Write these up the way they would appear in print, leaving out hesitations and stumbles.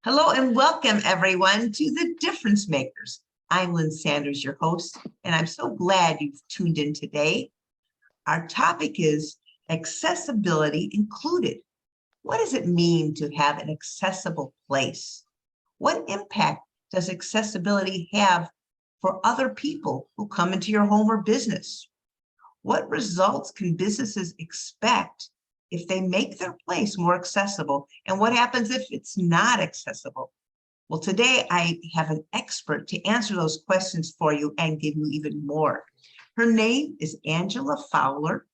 Hello and welcome everyone to the Difference Makers. I'm Lynn Sanders, your host, and I'm so glad you've tuned in today. Our topic is accessibility included. What does it mean to have an accessible place? What impact does accessibility have for other people who come into your home or business? What results can businesses expect if they make their place more accessible? And what happens if it's not accessible? Well, today I have an expert to answer those questions for you and give you even more. Her name is Angela Fowler.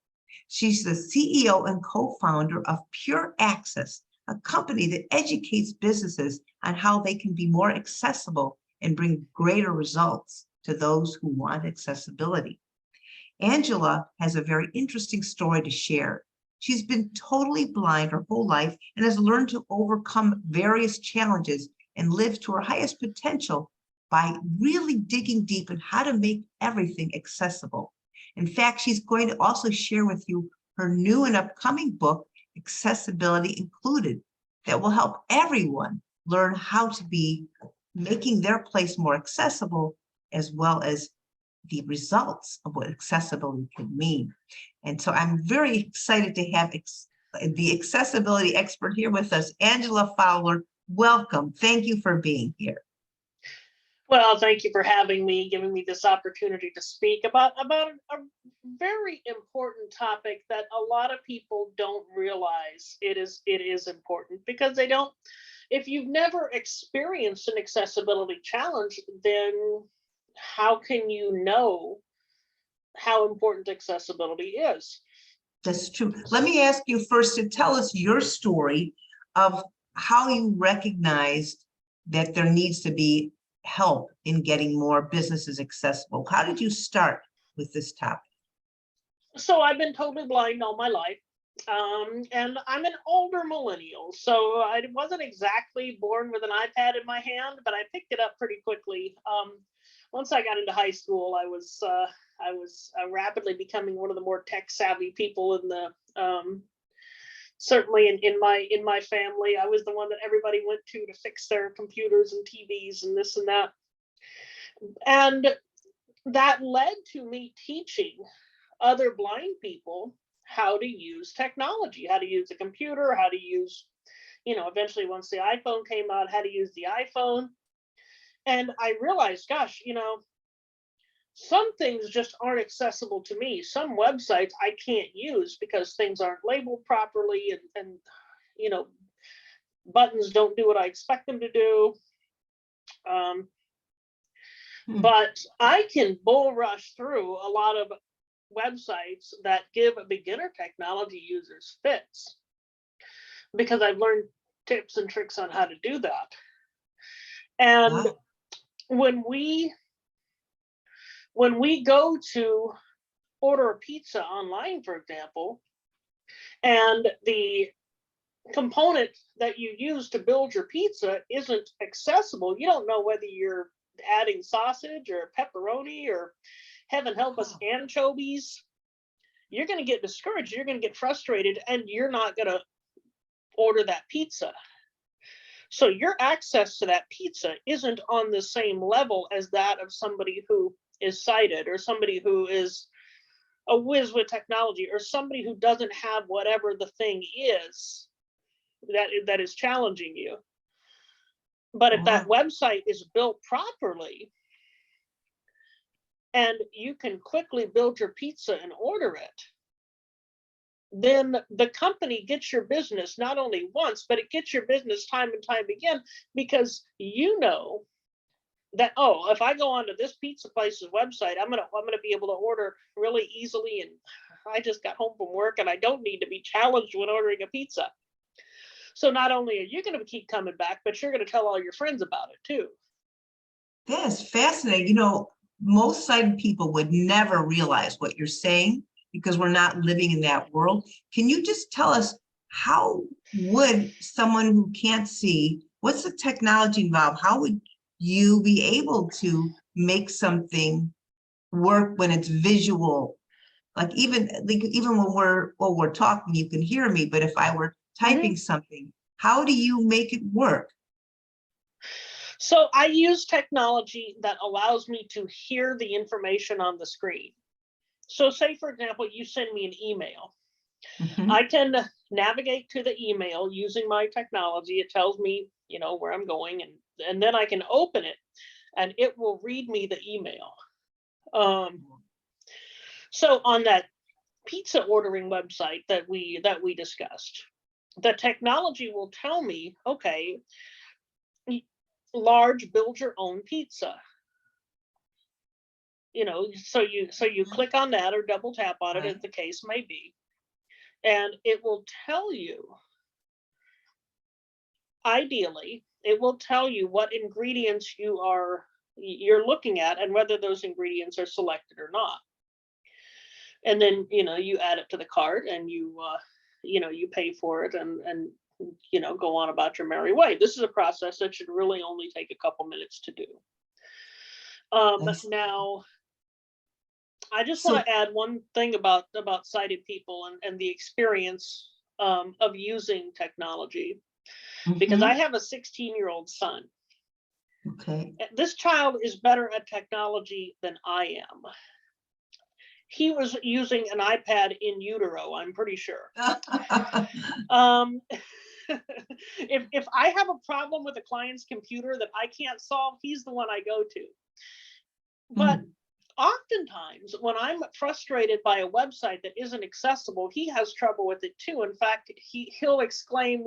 She's the CEO and co-founder of Pure Access, a company that educates businesses on how they can be more accessible and bring greater results to those who want accessibility. Angela has a very interesting story to share. She's been totally blind her whole life and has learned to overcome various challenges and live to her highest potential by really digging deep in how to make everything accessible. In fact, she's going to also share with you her new and upcoming book, Accessibility Included, that will help everyone learn how to be making their place more accessible, as well as the results of what accessibility can mean. And so I'm very excited to have the accessibility expert here with us, Angela Fowler. Welcome. Thank you for being here. Well, thank you for having me, giving me this opportunity to speak about a very important topic that a lot of people don't realize it is important, because they don't. If you've never experienced an accessibility challenge, then how can you know how important accessibility is? That's true. Let me ask you first to tell us your story of how you recognized that there needs to be help in getting more businesses accessible. How did you start with this topic? So I've been totally blind all my life. And I'm an older millennial, so I wasn't exactly born with an iPad in my hand, but I picked it up pretty quickly. Once I got into high school, I was rapidly becoming one of the more tech savvy people in the certainly in my family. I was the one that everybody went to fix their computers and TVs and this and that, and that led to me teaching other blind people how to use technology, how to use a computer, how to use, eventually once the iPhone came out, how to use the iPhone. And I realized, gosh, some things just aren't accessible to me. Some websites I can't use because things aren't labeled properly, and buttons don't do what I expect them to do. But I can bull rush through a lot of websites that give beginner technology users fits, because I've learned tips and tricks on how to do that. And Wow. when we go to order a pizza online, for example, and the component that you use to build your pizza isn't accessible, you don't know whether you're adding sausage or pepperoni or, heaven help us, anchovies, you're going to get discouraged, you're going to get frustrated, and you're not going to order that pizza. So your access to that pizza isn't on the same level as that of somebody who is sighted, or somebody who is a whiz with technology, or somebody who doesn't have whatever the thing is that is challenging you. But if that website is built properly, and you can quickly build your pizza and order it, then the company gets your business not only once, but it gets your business time and time again, because you know that, oh, if I go onto this pizza place's website, I'm gonna be able to order really easily, and I just got home from work and I don't need to be challenged when ordering a pizza. So not only are you going to keep coming back, but you're going to tell all your friends about it too. That is fascinating. Most sighted people would never realize what you're saying because we're not living in that world. Can you just tell us, how would someone who can't see, what's the technology involved? How would you be able to make something work when it's visual? Like even when we're talking, you can hear me, but if I were typing something, How do you make it work? So I use technology that allows me to hear the information on the screen. So say, for example, you send me an email. Mhm. I can navigate to the email using my technology. It tells me, where I'm going, and then I can open it and it will read me the email. So on that pizza ordering website that we discussed, the technology will tell me, okay, large, build your own pizza. So you click on that or double tap on it, Right. as the case may be, and it will tell you, ideally, it will tell you what ingredients you're looking at and whether those ingredients are selected or not. And then you add it to the cart, and you pay for it, and go on about your merry way. This is a process that should really only take a couple minutes to do. I see. Now, I just want So, to add one thing about sighted people and the experience of using technology, because I mhm, have a 16-year-old son. okay. This child is better at technology than I am. He was using an iPad in utero, I'm pretty sure. Um, if I have a problem with a client's computer that I can't solve, he's the one I go to. But Mm, oftentimes, when I'm frustrated by a website that isn't accessible, he has trouble with it too. In fact, he'll exclaim,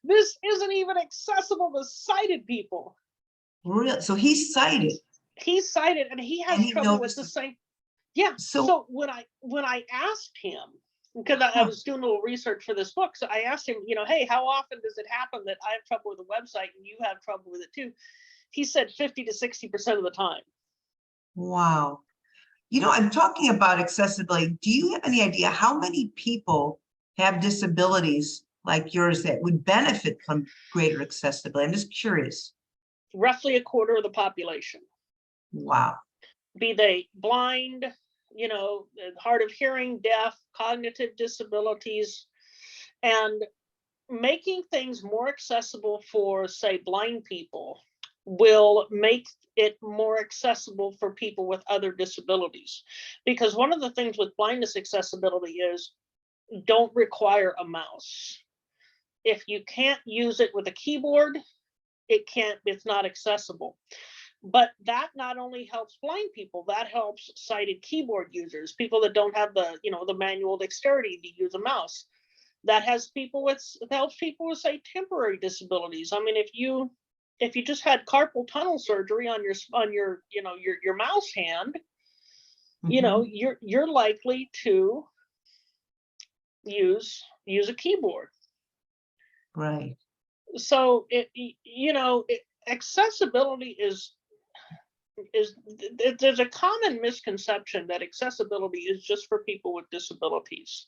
this isn't even accessible to sighted people. real. So he's sighted He's sighted and he and has he trouble with noticed. the same. Yeah. So, So when I asked him, because I huh, was doing a little research for this book, so I asked him, hey, how often does it happen that I have trouble with a website and you have trouble with it too? He said 50 to 60% of the time. wow. I'm talking about accessibility. Do you have any idea how many people have disabilities like yours that would benefit from greater accessibility? I'm just curious. Roughly a quarter of the population. Wow. Be they blind, hard of hearing, deaf, cognitive disabilities, and making things more accessible for, say, blind people will make it more accessible for people with other disabilities. Because one of the things with blindness accessibility is don't require a mouse. If you can't use it with a keyboard, it's not accessible. But that not only helps blind people, that helps sighted keyboard users, people that don't have the manual dexterity to use a mouse. That helps people with, say, temporary disabilities. I mean, if you just had carpal tunnel surgery on your mouse hand, Mhm. you're likely to use a keyboard. Right. So accessibility there's a common misconception that accessibility is just for people with disabilities.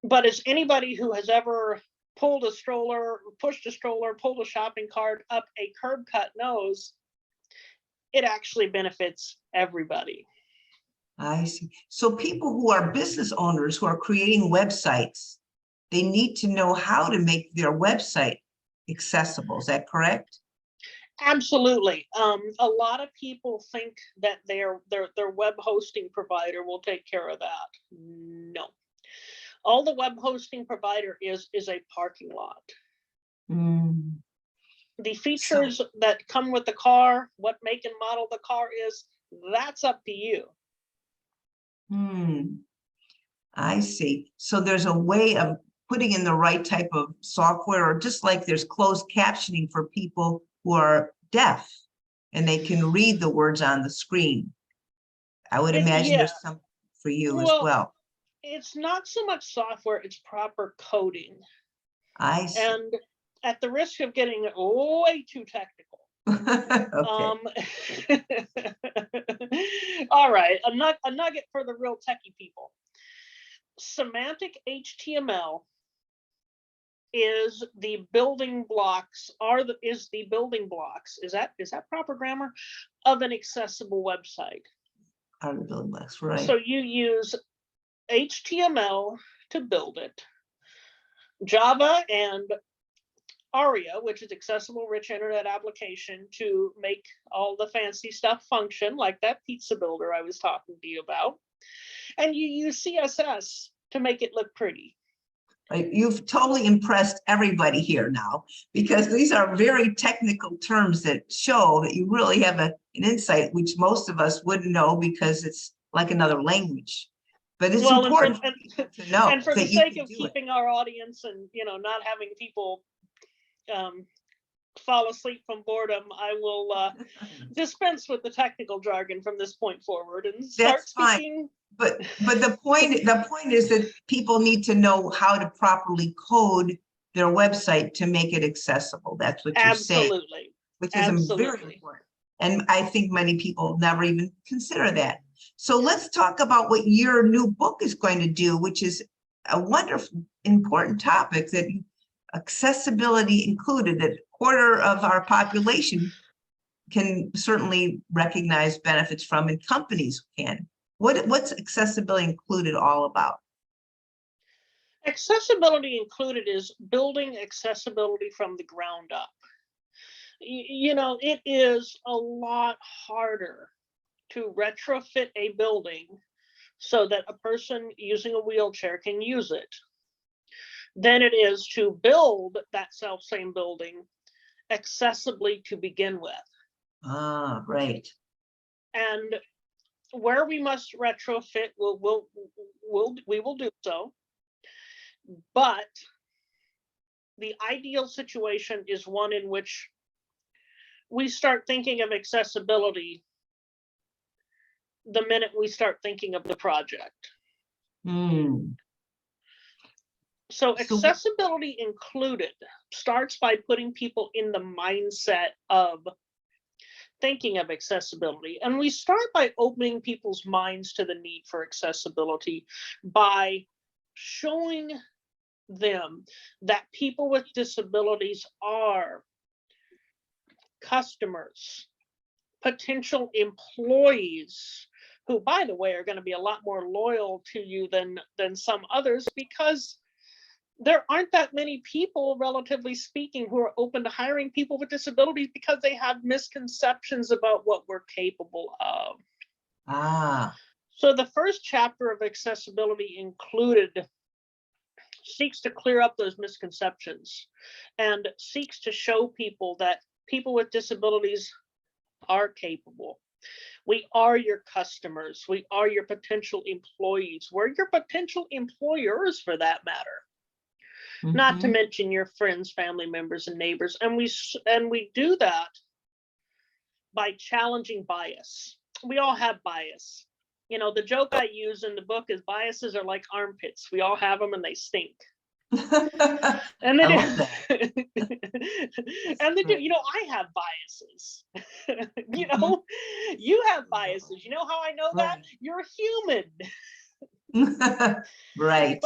But as anybody who has ever pulled a stroller, pushed a stroller, pulled a shopping cart up a curb cut knows, it actually benefits everybody. I see. So people who are business owners who are creating websites, they need to know how to make their website accessible. Is that correct? Absolutely. A lot of people think that their web hosting provider will take care of that. No. All the web hosting provider is a parking lot. Mm. The So, features that come with the car, what make and model the car is, that's up to you. I see. So there's a way of putting in the right type of software, or just like there's closed captioning for people who are deaf and they can read the words on the screen. I would imagine Yeah. there's some for you as Well, well. it's not so much software, it's proper coding. I see. And at the risk of getting way too technical, Okay. um, all right, a nugget for the real techie people. Semantic HTML is the building blocks, is that proper grammar, of an accessible website. Out of the building blocks, So right. you use HTML to build it. Java and ARIA, which is accessible rich internet application, to make all the fancy stuff function, like that pizza builder I was talking to you about. And you use CSS to make it look pretty. Right? You've totally impressed everybody here now, because these are very technical terms that show that you really have an insight, which most of us wouldn't know because it's like another language. But it's important to know. And for the that you sake can of do it. keeping our audience and, not having people fall asleep from boredom, I will dispense with the technical jargon from this point forward and start That's fine. speaking. But the point is that people need to know how to properly code their website to make it accessible. That's what you're saying. Absolutely. Which is very important. And I think many people never even consider that. So let's talk about what your new book is going to do, which is a wonderful, important topic, that accessibility included, that a quarter of our population can certainly recognize benefits from, and companies can. What's accessibility included all about? Accessibility included is building accessibility from the ground up. It is a lot harder to retrofit a building so that a person using a wheelchair can use it than it is to build that self-same building accessibly to begin with. Ah, right. And where we must retrofit, we will do so. But the ideal situation is one in which we start thinking of accessibility the minute we start thinking of the project. So accessibility included starts by putting people in the mindset of thinking of accessibility. And we start by opening people's minds to the need for accessibility by showing them that people with disabilities are customers, potential employees, who, by the way, are going to be a lot more loyal to you than some others, because there aren't that many people, relatively speaking, who are open to hiring people with disabilities because they have misconceptions about what we're capable of. So the first chapter of Accessibility Included seeks to clear up those misconceptions and seeks to show people that people with disabilities are capable. We are your customers. We are your potential employees. We're your potential employers, for that matter. Not to mention your friends, family members, and neighbors. And we do that by challenging bias. We all have bias. The joke I use in the book is biases are like armpits. We all have them and they stink. And they do. And they do. I have biases. You have biases. You know how I know that? You're human. Right.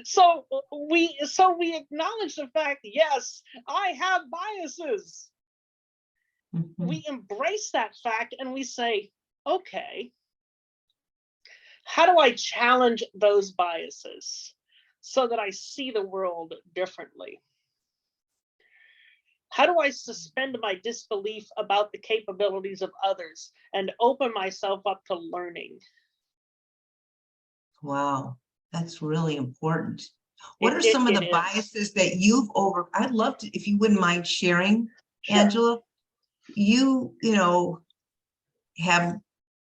So we acknowledge the fact, yes, I have biases. We embrace that fact and we say, okay, how do I challenge those biases so that I see the world differently? How do I suspend my disbelief about the capabilities of others and open myself up to learning? Wow, that's really important. What are some of the biases that you've I'd love to, if you wouldn't mind sharing, Angela. You have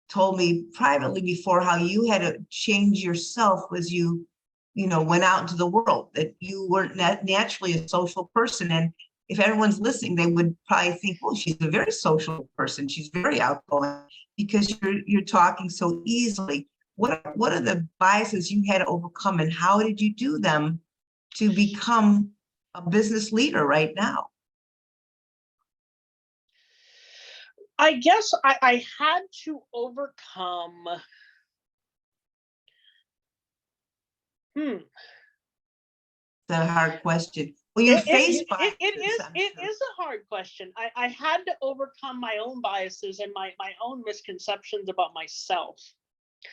told me privately before how you had to change yourself as you went out into the world, that you weren't naturally a social person. And if everyone's listening, they would probably think, well, she's a very social person. She's very outgoing because you're talking so easily. What are the biases you had to overcome, and how did you do them to become a business leader right now? I guess I had to overcome. It's a hard question. Well, you face biases. It is a hard question. I had to overcome my own biases and my own misconceptions about myself.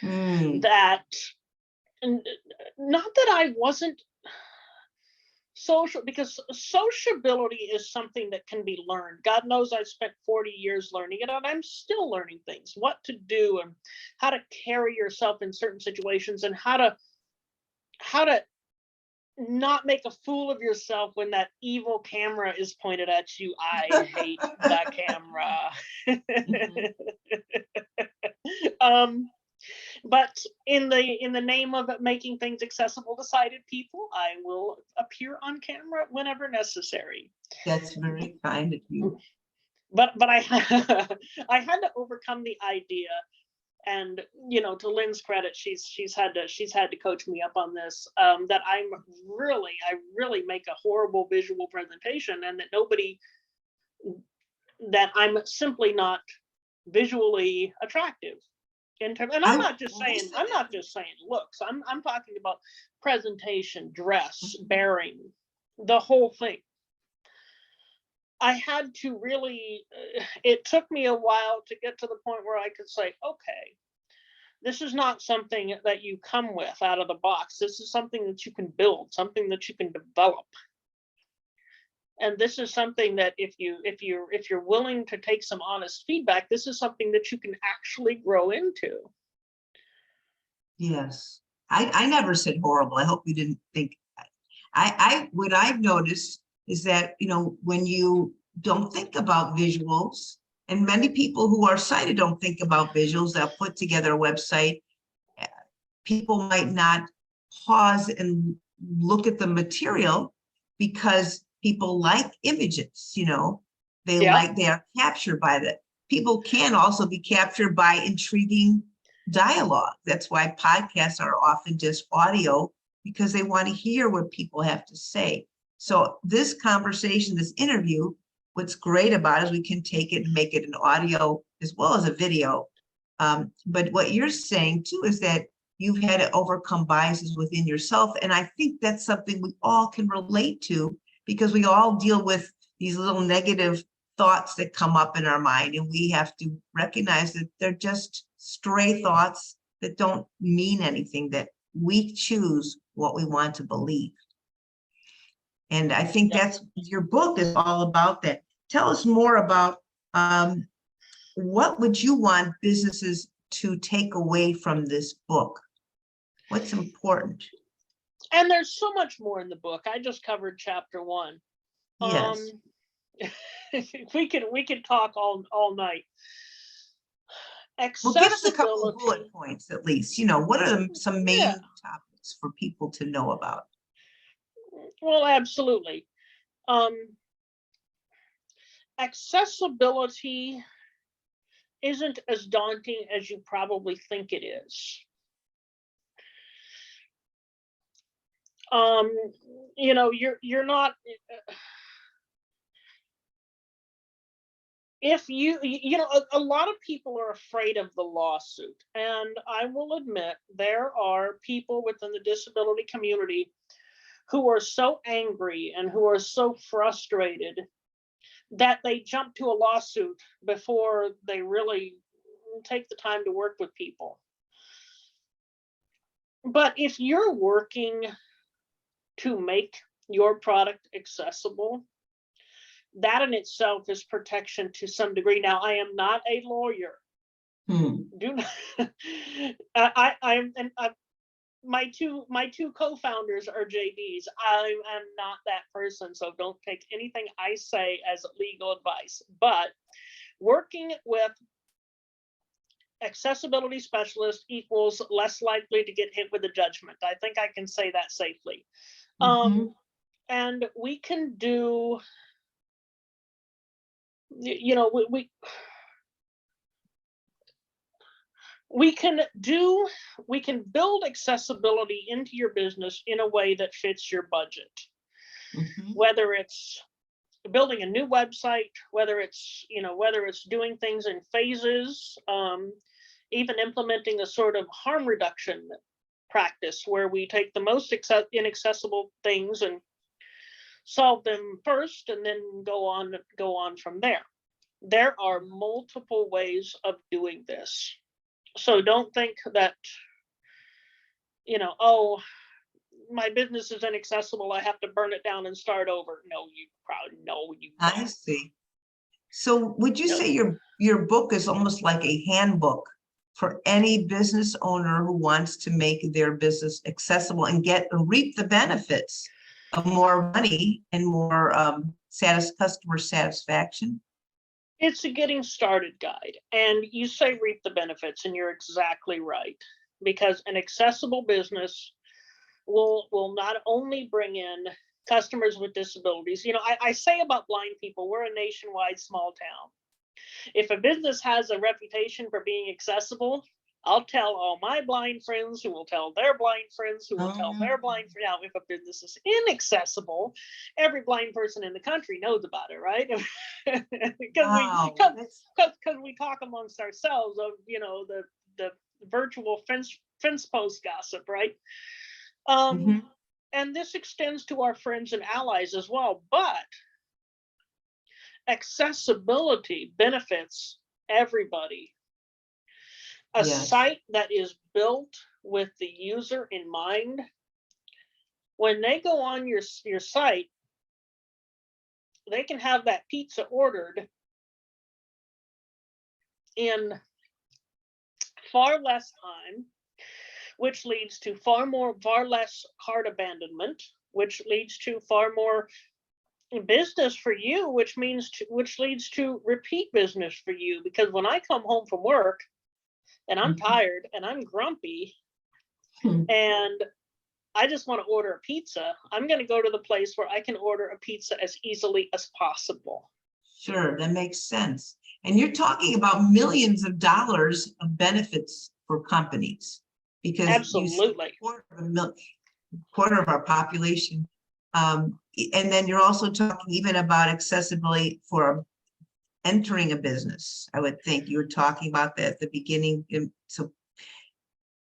That, not that I wasn't because sociability is something that can be learned. God knows I've spent 40 years learning it, and I'm still learning things, what to do and how to carry yourself in certain situations, and how to not make a fool of yourself when that evil camera is pointed at you. I hate the camera. Mhm. But in the name of making things accessible to sighted people, I will appear on camera whenever necessary. That's very kind of you. But I I had to overcome the idea, and to Lynn's credit, she's had to coach me up on this, that I really make a horrible visual presentation, and that I'm simply not visually attractive in terms, and I'm not just saying looks. I'm talking about presentation, dress, bearing, the whole thing. I had to really, it took me a while to get to the point where I could say, okay, this is not something that you come with out of the box. This is something that you can build, something that you can develop. And this is something that if you're willing to take some honest feedback, this is something that you can actually grow into. Yes. I never said horrible. I hope you didn't think. What I've noticed is that, when you don't think about visuals, and many people who are sighted don't think about visuals, they'll put together a website. People might not pause and look at the material because people like images, they are captured by that. People can also be captured by intriguing dialogue. That's why podcasts are often just audio, because they want to hear what people have to say. So this conversation, this interview, what's great about it is we can take it and make it an audio as well as a video. But what you're saying too is that you've had to overcome biases within yourself. And I think that's something we all can relate to, because we all deal with these little negative thoughts that come up in our mind, and we have to recognize that they're just stray thoughts that don't mean anything, that we choose what we want to believe. And I think that's your book is all about that. Tell us more about what would you want businesses to take away from this book? What's important? And there's so much more in the book. I just covered chapter 1. Yes. We could talk all night. Well, give us a couple of bullet points at least. What are some main topics for people to know about? Well, absolutely. Accessibility isn't as daunting as you probably think it is. You're not. If a lot of people are afraid of the lawsuit, and I will admit there are people within the disability community who are so angry and who are so frustrated that they jump to a lawsuit before they really take the time to work with people. But if you're working to make your product accessible, that in itself is protection to some degree. Now, I am not a lawyer. Do not. My two co-founders are JDs. I am not that person, so don't take anything I say as legal advice. But working with accessibility specialists equals less likely to get hit with a judgment. I think I can say that safely. And we can do. We can build accessibility into your business in a way that fits your budget. Whether it's building a new website, whether it's doing things in phases, even implementing a sort of harm reduction practice where we take the most inaccessible things and solve them first, and then go on from there. There are multiple ways of doing this. So don't think that, my business is inaccessible, I have to burn it down and start over. No, you I don't. see. So would you Nope. say your book is almost like a handbook for any business owner who wants to make their business accessible and reap the benefits of more money and more customer satisfaction? It's a getting started guide. And you say reap the benefits, and you're exactly right. Because an accessible business will not only bring in customers with disabilities. I say about blind people, we're a nationwide small town. If a business has a reputation for being accessible, I'll tell all my blind friends who will tell their blind friends who will tell their blind friends. Now, if a business is inaccessible, every blind person in the country knows about it, right? Wow, Because we talk amongst ourselves of the virtual fence post gossip, right? mhm, And this extends to our friends and allies as well. But accessibility benefits everybody. A yes, site that is built with the user in mind, when they go on your site, they can have that pizza ordered in far less time, which leads to far less cart abandonment, which leads to far more business for you, which leads to repeat business for you. Because when I come home from work and I'm tired and I'm grumpy and I just want to order a pizza, I'm going to go to the place where I can order a pizza as easily as possible. sure, that makes sense. And you're talking about millions of dollars of benefits for companies because Absolutely. quarter of our population. And then you're also talking even about accessibility for entering a business. I would think you were talking about that at the beginning. So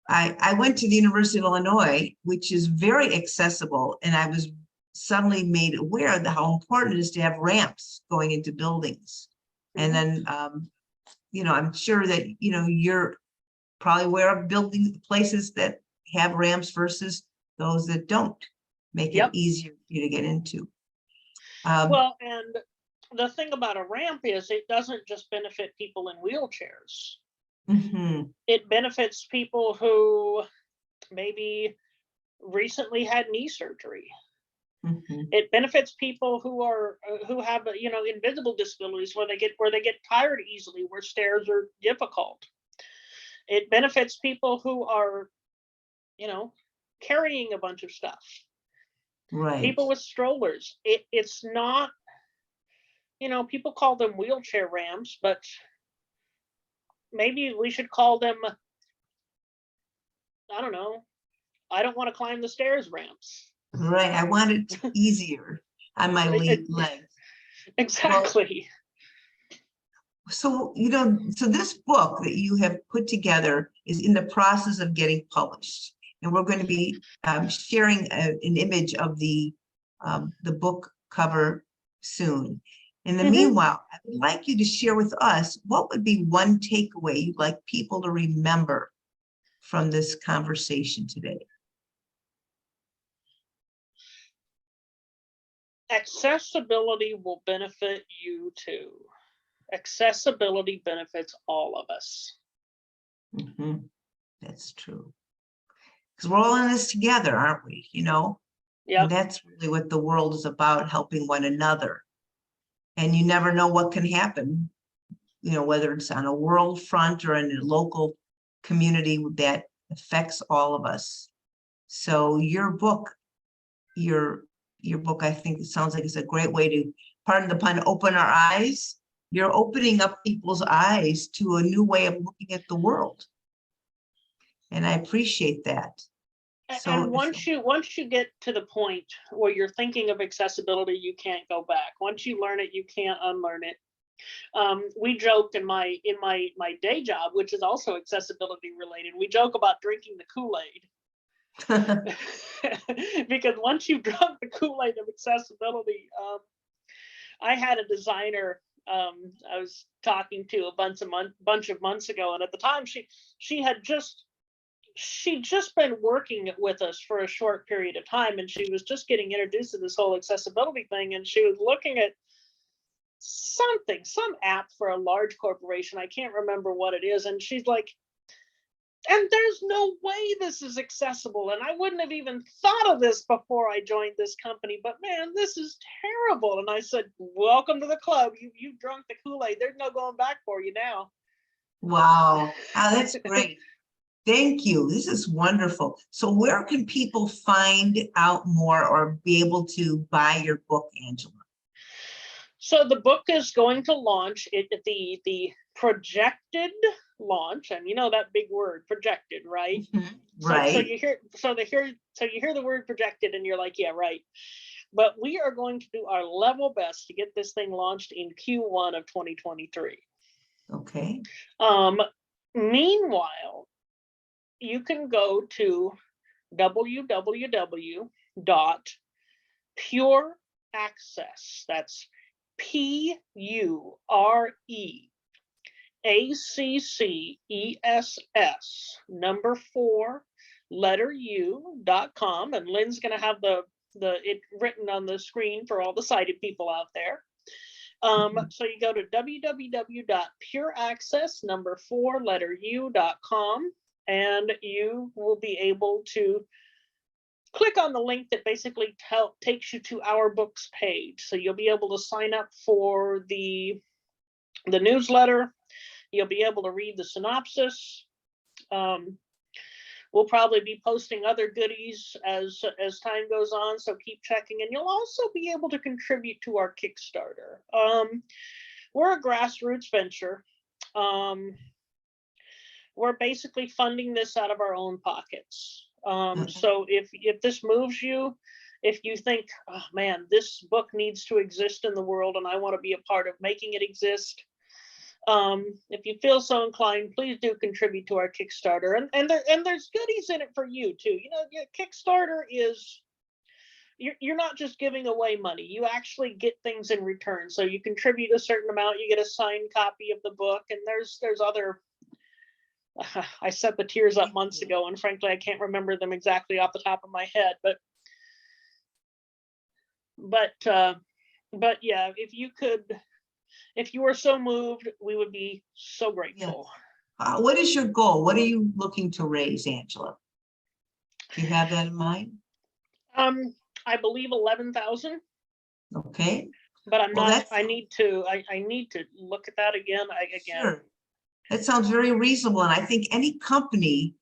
I went to the University of Illinois, which is very accessible, and I was suddenly made aware of how important it is to have ramps going into buildings. And then, I'm sure that, you're probably aware of building places that have ramps versus those that don't, make it easier for you to get into. Well, and the thing about a ramp is it doesn't just benefit people in wheelchairs. It benefits people who maybe recently had knee surgery. It benefits people who have invisible disabilities where they get tired easily, where stairs are difficult. It benefits people who are carrying a bunch of stuff. Right. People with strollers. It's not, people call them wheelchair ramps, but maybe we should call them, I don't know, I don't want to climb the stairs ramps. Right. I want it easier on my legs. Exactly. So, so this book that you have put together is in the process of getting published. And we're going to be sharing an image of the book cover soon. In the meanwhile, I would like you to share with us what would be one takeaway you'd like people to remember from this conversation today. Accessibility will benefit you too. Accessibility benefits all of us. That's true. Because we're all in this together, aren't we? Yeah. And that's really what the world is about, helping one another. And you never know what can happen, whether it's on a world front or in a local community that affects all of us. So your book, I think it sounds like it's a great way to, pardon the pun, open our eyes. You're opening up people's eyes to a new way of looking at the world. And I appreciate that. And once you get to the point where you're thinking of accessibility, you can't go back. Once you learn it, you can't unlearn it. We joked in my day job, which is also accessibility related, we joke about drinking the Kool-Aid. Because once you've drunk the Kool-Aid of accessibility, I had a designer I was talking to a bunch of months ago, and at the time she had just she'd just been working with us for a short period of time, and she was just getting introduced to this whole accessibility thing, and she was looking at some app for a large corporation. I can't remember what it is, and she's like, and there's no way this is accessible, and I wouldn't have even thought of this before I joined this company, but man, this is terrible. And I said, welcome to the club. You drunk the Kool-Aid. There's no going back for you now. Wow. Oh, that's great. Thank you. This is wonderful. So where can people find out more or be able to buy your book, Angela? So the book is going to launch the projected launch, and you know that big word, projected, right? Right. So you hear the word projected, and you're like, yeah, right. But we are going to do our level best to get this thing launched in Q1 of 2023. Okay. Meanwhile, you can go to www.pureaccess. That's PUREACCESS number 4 letter U.com, and Lynn's going to have it written on the screen for all the sighted people out there. So you go to www.pureaccess number 4 letter U.com, and you will be able to click on the link that basically takes you to our books page. So you'll be able to sign up for the newsletter. You'll be able to read the synopsis. We'll probably be posting other goodies as time goes on, so keep checking. And you'll also be able to contribute to our Kickstarter. We're a grassroots venture. We're basically funding this out of our own pockets. So if this moves you, if you think, oh man, this book needs to exist in the world and I want to be a part of making it exist, if you feel so inclined, please do contribute to our Kickstarter. And there's goodies in it for you too. You know, Kickstarter is, you're not just giving away money, you actually get things in return. So you contribute a certain amount, you get a signed copy of the book, and there's other, I set the tiers up months ago, and frankly, I can't remember them exactly off the top of my head, but yeah, if you were so moved, we would be so grateful. Yeah. What is your goal? What are you looking to raise, Angela? Do you have that in mind? I believe 11,000. Okay. But I'm not. I need to look at that again. Sure. That sounds very reasonable, and I think any company,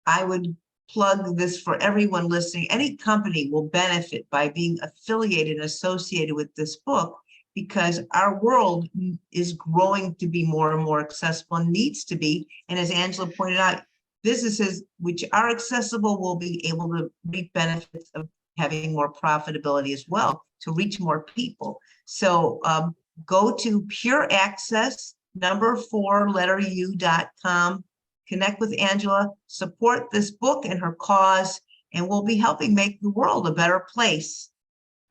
I would plug this for everyone listening, any company will benefit by being affiliated and associated with this book, because our world is growing to be more and more accessible and needs to be. And as Angela pointed out, businesses which are accessible will be able to reap benefits of having more profitability as well to reach more people. So go to PureAccess number 4 letter U.com, connect with Angela, support this book and her cause, and we'll be helping make the world a better place.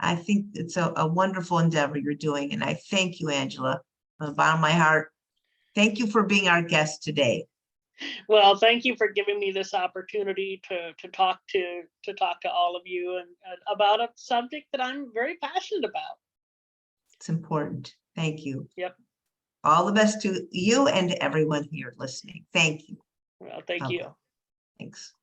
I think it's a wonderful endeavor you're doing, and I thank you, Angela, from the bottom of my heart. Thank you for being our guest today. Well, thank you for giving me this opportunity to talk to all of you and about a subject that I'm very passionate about. It's important. Thank you. Yep. All the best to you and to everyone here listening. Thank you. Well, thank you. Thanks.